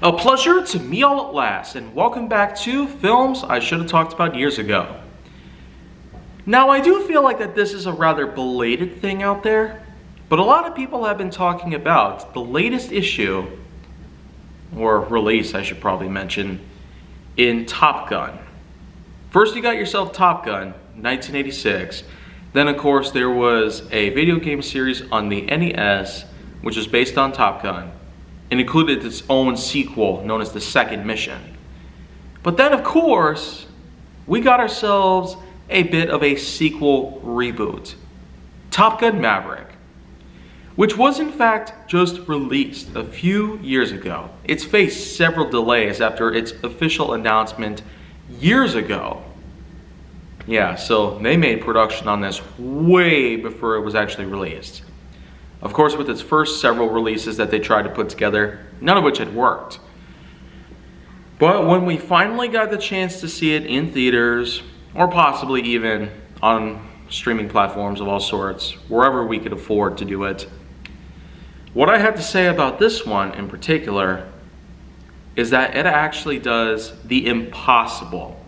A pleasure to meet all at last, and welcome back to films I should have talked about years ago. Now, I do feel like that this is a rather belated thing out there, but a lot of people have been talking about the latest issue, or release I should probably mention, in Top Gun. First you got yourself Top Gun, 1986. Then of course there was a video game series on the NES, which is based on Top Gun, and included its own sequel known as The Second Mission. But then of course, we got ourselves a bit of a sequel reboot, Top Gun Maverick, which was in fact just released a few years ago. It's faced several delays after its official announcement years ago. Yeah, so they made production on this way before it was actually released. Of course, with its first several releases that they tried to put together, none of which had worked. But when we finally got the chance to see it in theaters, or possibly even on streaming platforms of all sorts, wherever we could afford to do it, what I have to say about this one in particular is that it actually does the impossible.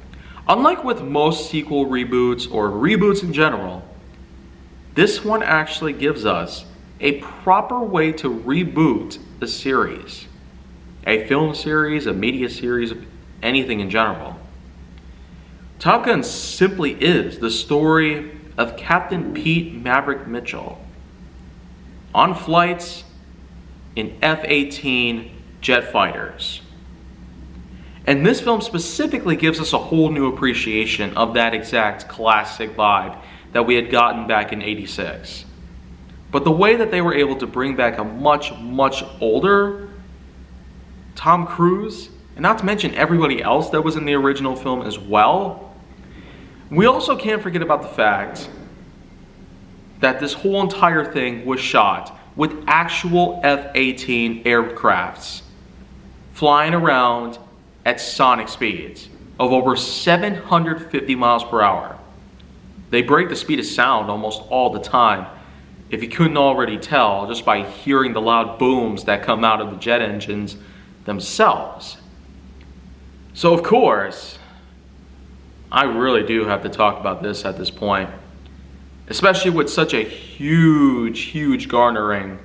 Unlike with most sequel reboots or reboots in general, this one actually gives us a proper way to reboot a series, a film series, a media series, anything in general. Top Gun simply is the story of Captain Pete Maverick Mitchell on flights in F-18 jet fighters. And this film specifically gives us a whole new appreciation of that exact classic vibe that we had gotten back in '86. But the way that they were able to bring back a much, much older Tom Cruise, and not to mention everybody else that was in the original film as well, we also can't forget about the fact that this whole entire thing was shot with actual F-18 aircrafts flying around at sonic speeds of over 750 miles per hour. They break the speed of sound almost all the time, if you couldn't already tell just by hearing the loud booms that come out of the jet engines themselves. So of course, I really do have to talk about this at this point, especially with such a huge garnering,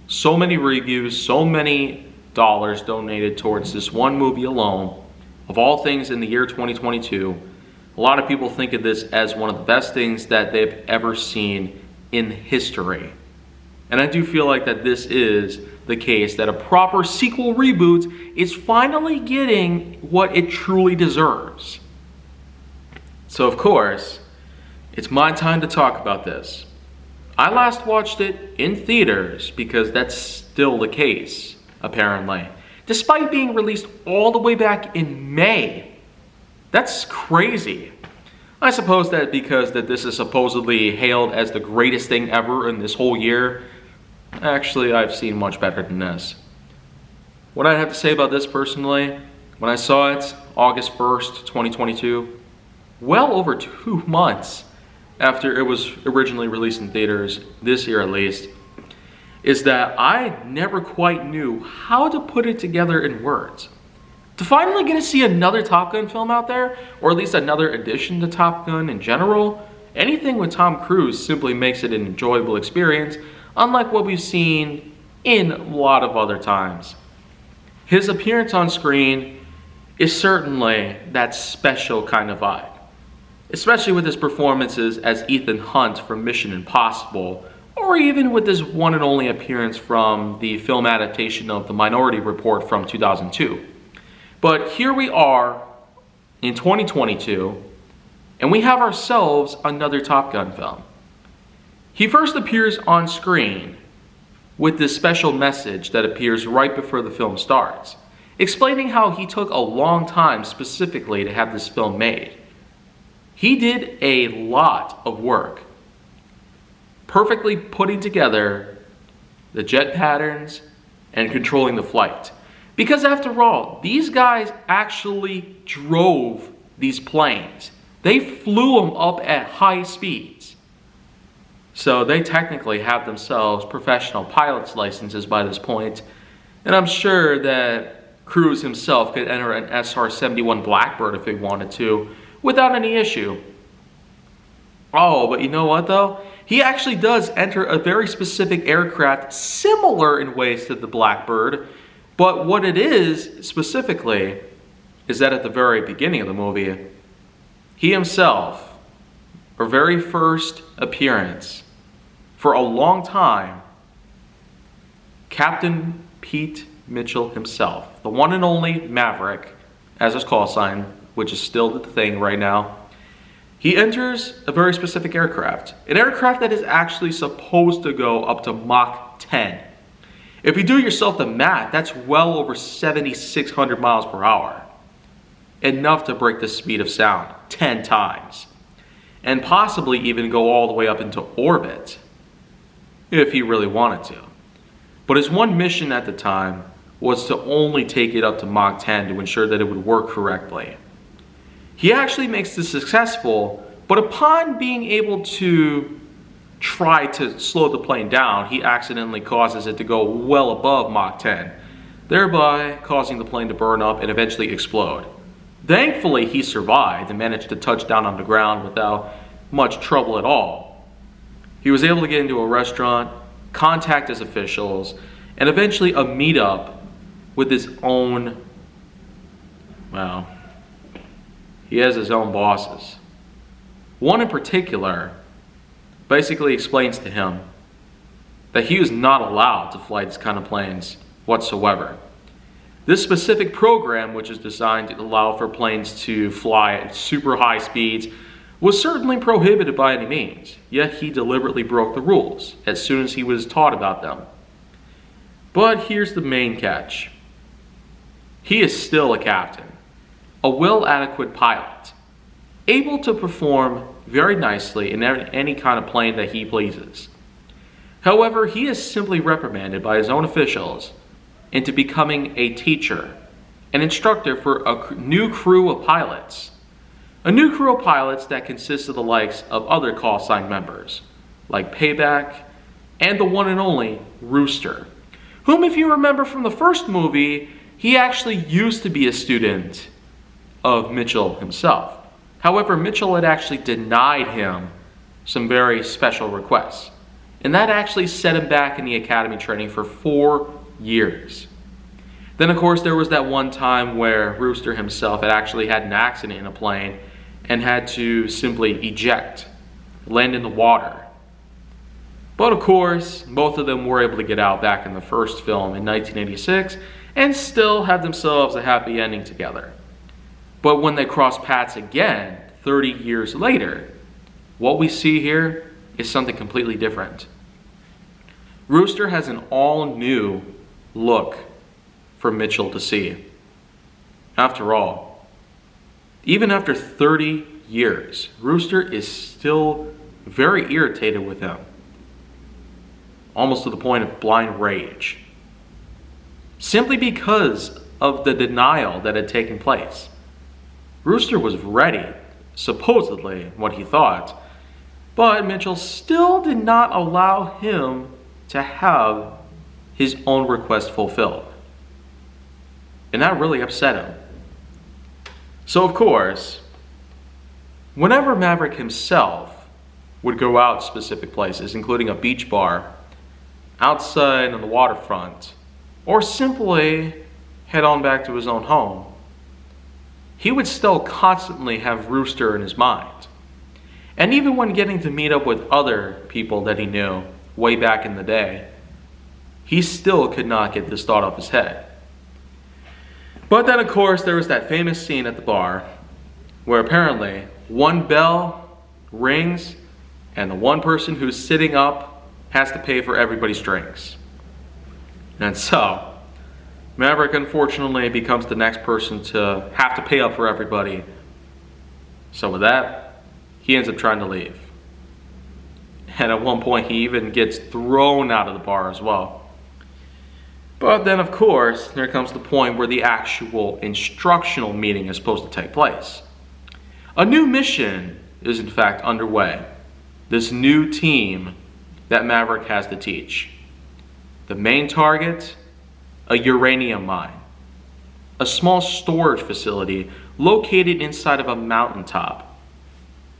so many reviews, so many dollars donated towards this one movie alone. Of all things in the year 2022, a lot of people think of this as one of the best things that they've ever seen in history. And I do feel like that this is the case, that a proper sequel reboot is finally getting what it truly deserves. So of course, it's my time to talk about this. I last watched it in theaters because that's still the case, apparently, despite being released all the way back in May. That's crazy. I suppose that because that this is supposedly hailed as the greatest thing ever in this whole year, actually I've seen much better than this. What I have to say about this personally, when I saw it August 1st, 2022, well over 2 months after it was originally released in theaters, this year at least, is that I never quite knew how to put it together in words. To finally get to see another Top Gun film out there, or at least another addition to Top Gun in general, anything with Tom Cruise simply makes it an enjoyable experience, unlike what we've seen in a lot of other times. His appearance on screen is certainly that special kind of vibe, especially with his performances as Ethan Hunt from Mission Impossible, or even with his one and only appearance from the film adaptation of The Minority Report from 2002. But here we are in 2022, and we have ourselves another Top Gun film. He first appears on screen with this special message that appears right before the film starts, explaining how he took a long time specifically to have this film made. He did a lot of work, perfectly putting together the jet patterns and controlling the flight. Because after all, these guys actually drove these planes. They flew them up at high speeds. So they technically have themselves professional pilot's licenses by this point. And I'm sure that Cruz himself could enter an SR-71 Blackbird if he wanted to, without any issue. Oh, but you know what though? He actually does enter a very specific aircraft similar in ways to the Blackbird, but what it is specifically is that at the very beginning of the movie, he himself, her very first appearance for a long time, Captain Pete Mitchell himself, the one and only Maverick, as his call sign, which is still the thing right now, he enters a very specific aircraft. An aircraft that is actually supposed to go up to Mach 10. If you do yourself the math, that's well over 7,600 miles per hour. Enough to break the speed of sound 10 times. And possibly even go all the way up into orbit, if he really wanted to. But his one mission at the time was to only take it up to Mach 10 to ensure that it would work correctly. He actually makes this successful, but upon being able to try to slow the plane down, he accidentally causes it to go well above Mach 10, thereby causing the plane to burn up and eventually explode. Thankfully, he survived and managed to touch down on the ground without much trouble at all. He was able to get into a restaurant, contact his officials, and eventually a meetup with his own, well, he has his own bosses. One in particular basically explains to him that he was not allowed to fly these kind of planes whatsoever. This specific program, which is designed to allow for planes to fly at super high speeds, was certainly prohibited by any means, yet he deliberately broke the rules as soon as he was taught about them. But here's the main catch. He is still a captain, a well-adequate pilot, able to perform very nicely in any kind of plane that he pleases. However, he is simply reprimanded by his own officials into becoming a teacher, an instructor for a new crew of pilots. A new crew of pilots that consists of the likes of other call sign members, like Payback and the one and only Rooster, whom, if you remember from the first movie, he actually used to be a student of Mitchell himself. However, Mitchell had actually denied him some very special requests, and that actually set him back in the academy training for 4 years. Then, of course, there was that one time where Rooster himself had actually had an accident in a plane and had to simply eject, land in the water. But of course, both of them were able to get out back in the first film in 1986 and still have themselves a happy ending together. But when they cross paths again, 30 years later, what we see here is something completely different. Rooster has an all-new look for Mitchell to see. After all, even after 30 years, Rooster is still very irritated with him, almost to the point of blind rage, simply because of the denial that had taken place. Rooster was ready, supposedly, what he thought, but Mitchell still did not allow him to have his own request fulfilled. And that really upset him. So of course, whenever Maverick himself would go out specific places, including a beach bar, outside on the waterfront, or simply head on back to his own home, he would still constantly have Rooster in his mind. And even when getting to meet up with other people that he knew way back in the day, he still could not get this thought off his head. But then, of course, there was that famous scene at the bar where apparently one bell rings and the one person who's sitting up has to pay for everybody's drinks. And so, Maverick unfortunately becomes the next person to have to pay up for everybody. So with that, he ends up trying to leave. And at one point he even gets thrown out of the bar as well. But then, of course, there comes the point where the actual instructional meeting is supposed to take place. A new mission is in fact underway. This new team that Maverick has to teach. The main target, a uranium mine. a small storage facility located inside of a mountaintop.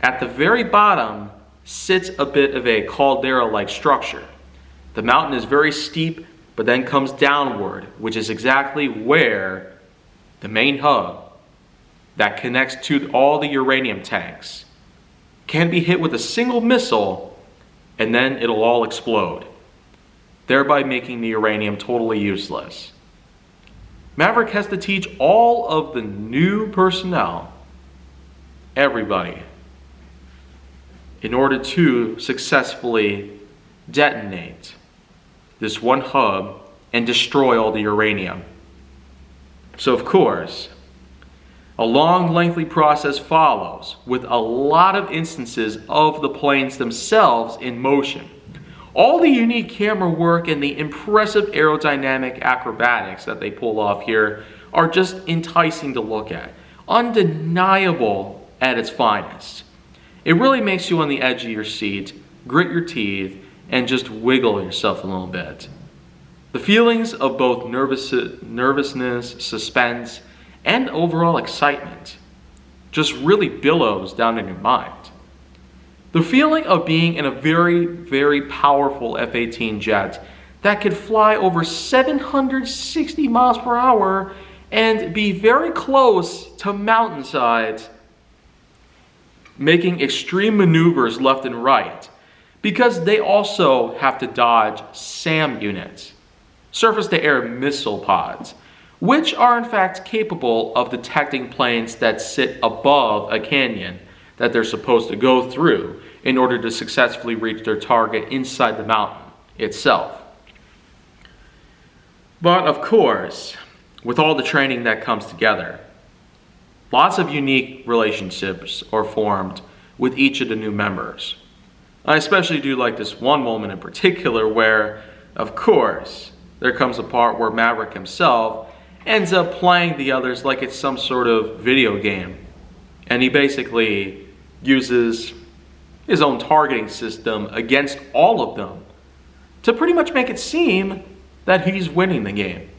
At the very bottom sits a bit of a caldera-like structure. The mountain is very steep, but then comes downward, which is exactly where the main hub that connects to all the uranium tanks can be hit with a single missile, and then it'll all explode, thereby making the uranium totally useless. Maverick has to teach all of the new personnel, everybody, in order to successfully detonate this one hub and destroy all the uranium. So of course, a long, lengthy process follows, with a lot of instances of the planes themselves in motion. All the unique camera work and the impressive aerodynamic acrobatics that they pull off here are just enticing to look at. Undeniable at its finest. It really makes you on the edge of your seat, grit your teeth, and just wiggle yourself a little bit. The feelings of both nervousness, suspense, and overall excitement just really billows down in your mind. The feeling of being in a very, very powerful F-18 jet that could fly over 760 miles per hour and be very close to mountainsides, making extreme maneuvers left and right, because they also have to dodge SAM units, surface-to-air missile pods, which are in fact capable of detecting planes that sit above a canyon that they're supposed to go through in order to successfully reach their target inside the mountain itself. But of course, with all the training that comes together, lots of unique relationships are formed with each of the new members. I especially do like this one moment in particular where, of course, there comes a part where Maverick himself ends up playing the others like it's some sort of video game. And he basically uses his own targeting system against all of them to pretty much make it seem that he's winning the game.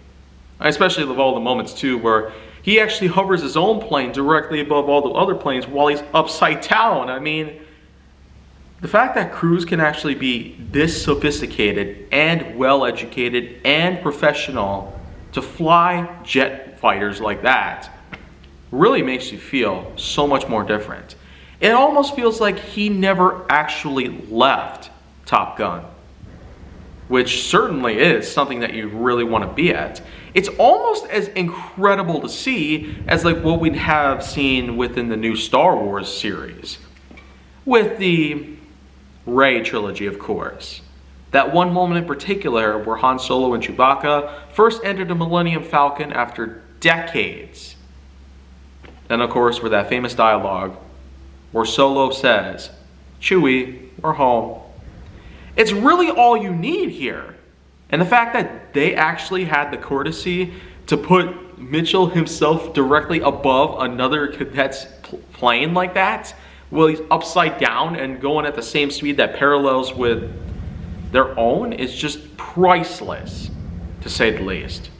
I especially love all the moments too where he actually hovers his own plane directly above all the other planes while he's upside down. I mean, the fact that crews can actually be this sophisticated and well-educated and professional to fly jet fighters like that really makes you feel so much more different. It almost feels like he never actually left Top Gun, which certainly is something that you really want to be at. It's almost as incredible to see as like what we'd have seen within the new Star Wars series, with the Rey trilogy, of course. That one moment in particular where Han Solo and Chewbacca first entered the Millennium Falcon after decades. And of course, with that famous dialogue where Solo says, "Chewie, we're home." It's really all you need here. And the fact that they actually had the courtesy to put Mitchell himself directly above another cadet's plane like that, while he's upside down and going at the same speed that parallels with their own, is just priceless, to say the least.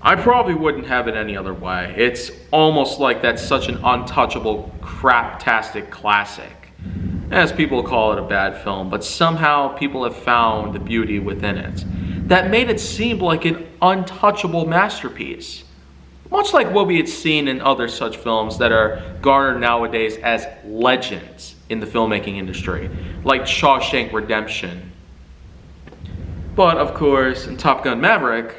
I probably wouldn't have it any other way. It's almost like that's such an untouchable, craptastic classic. As people call it a bad film, but somehow people have found the beauty within it that made it seem like an untouchable masterpiece. Much like what we had seen in other such films that are garnered nowadays as legends in the filmmaking industry, like Shawshank Redemption. But of course, in Top Gun Maverick,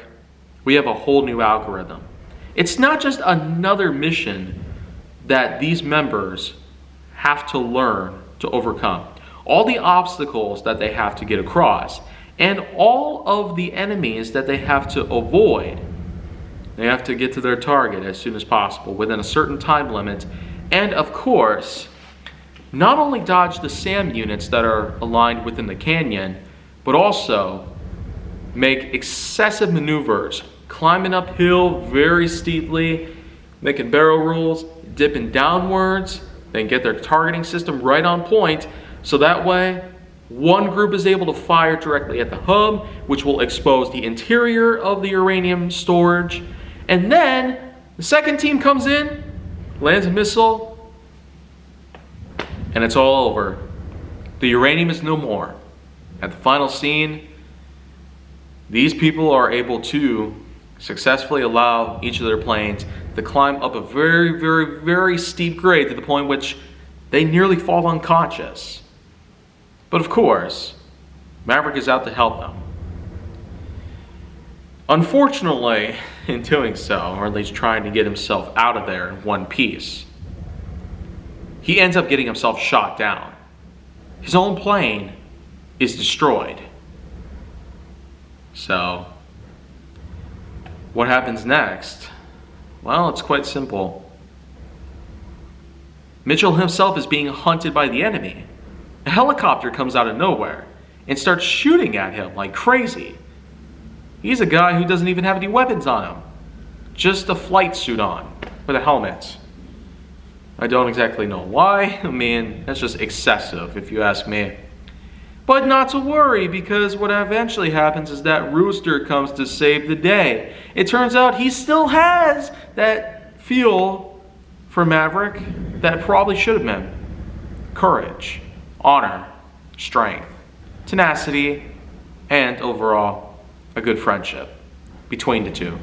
we have a whole new algorithm. It's not just another mission that these members have to learn to overcome. All the obstacles that they have to get across, and all of the enemies that they have to avoid. They have to get to their target as soon as possible within a certain time limit, and of course, not only dodge the SAM units that are aligned within the canyon, but also make excessive maneuvers, climbing uphill very steeply, making barrel rolls, dipping downwards, then get their targeting system right on point, so that way one group is able to fire directly at the hub, which will expose the interior of the uranium storage, And then the second team comes in, lands a missile, and it's all over. The uranium is no more. At the final scene, these people are able to successfully allow each of their planes to climb up a very, very, very steep grade to the point which they nearly fall unconscious. But of course, Maverick is out to help them. Unfortunately, in doing so, or at least trying to get himself out of there in one piece, he ends up getting himself shot down. His own plane is destroyed. So, what happens next? Well, it's quite simple. Mitchell himself is being hunted by the enemy. A helicopter comes out of nowhere and starts shooting at him like crazy. He's a guy who doesn't even have any weapons on him. Just a flight suit on with a helmet. I don't exactly know why. I mean, that's just excessive if you ask me. But not to worry, because what eventually happens is that Rooster comes to save the day. It turns out he still has that feel for Maverick that probably should have been. Courage, honor, strength, tenacity, and overall, a good friendship between the two.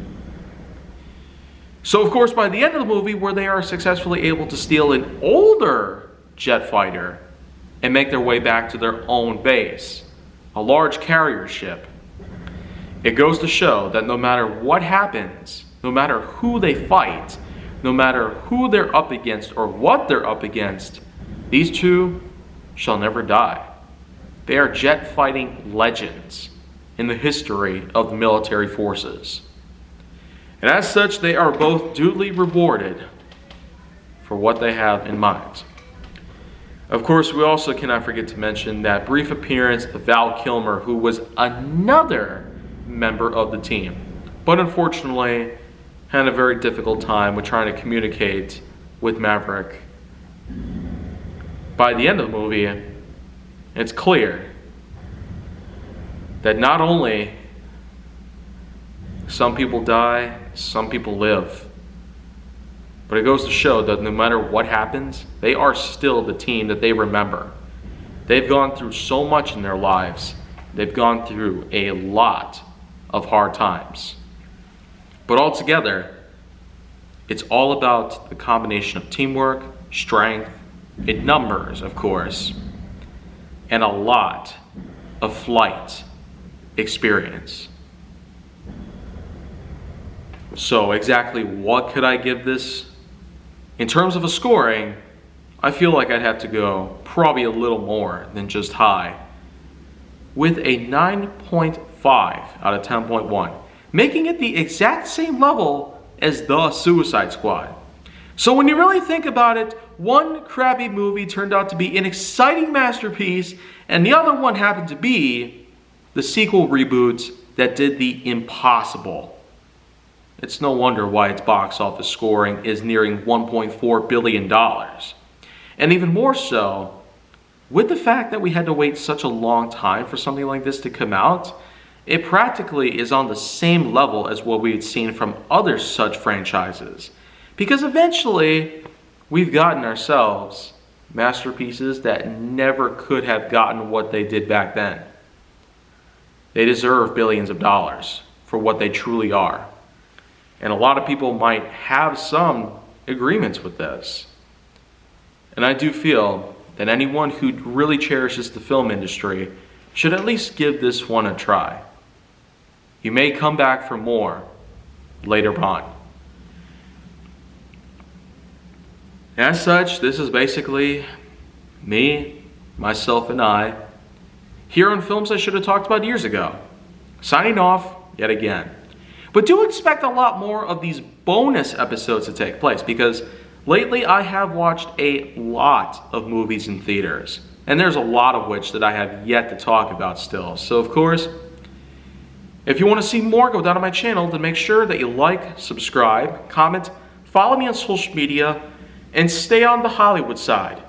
So of course, by the end of the movie, where they are successfully able to steal an older jet fighter and make their way back to their own base, a large carrier ship, it goes to show that no matter what happens, no matter who they fight, no matter who they're up against or what they're up against, these two shall never die. They are jet fighting legends in the history of the military forces. And as such, they are both duly rewarded for what they have in mind. Of course, we also cannot forget to mention that brief appearance of Val Kilmer, who was another member of the team, but unfortunately had a very difficult time with trying to communicate with Maverick. By the end of the movie, it's clear that not only some people die, some people live. But it goes to show that no matter what happens, they are still the team that they remember. They've gone through so much in their lives. They've gone through a lot of hard times. But altogether, it's all about the combination of teamwork, strength, in numbers, of course, and a lot of flight experience. So exactly what could I give this? In terms of a scoring, I feel like I'd have to go probably a little more than just high, with a 9.5 out of 10.1, making it the exact same level as The Suicide Squad. So when you really think about it, one crappy movie turned out to be an exciting masterpiece, and the other one happened to be the sequel reboot that did the impossible. It's no wonder why its box office scoring is nearing $1.4 billion. And even more so, with the fact that we had to wait such a long time for something like this to come out, it practically is on the same level as what we had seen from other such franchises. Because eventually, we've gotten ourselves masterpieces that never could have gotten what they did back then. They deserve billions of dollars for what they truly are. And a lot of people might have some agreements with this. And I do feel that anyone who really cherishes the film industry should at least give this one a try. You may come back for more later on. As such, this is basically me, myself, and I here on Films I Should Have Talked About Years Ago. Signing off yet again. But do expect a lot more of these bonus episodes to take place, because lately I have watched a lot of movies in theaters, and there's a lot of which that I have yet to talk about still. So of course, if you want to see more go down on my channel, then make sure that you like, subscribe, comment, follow me on social media, and stay on the Hollywood side.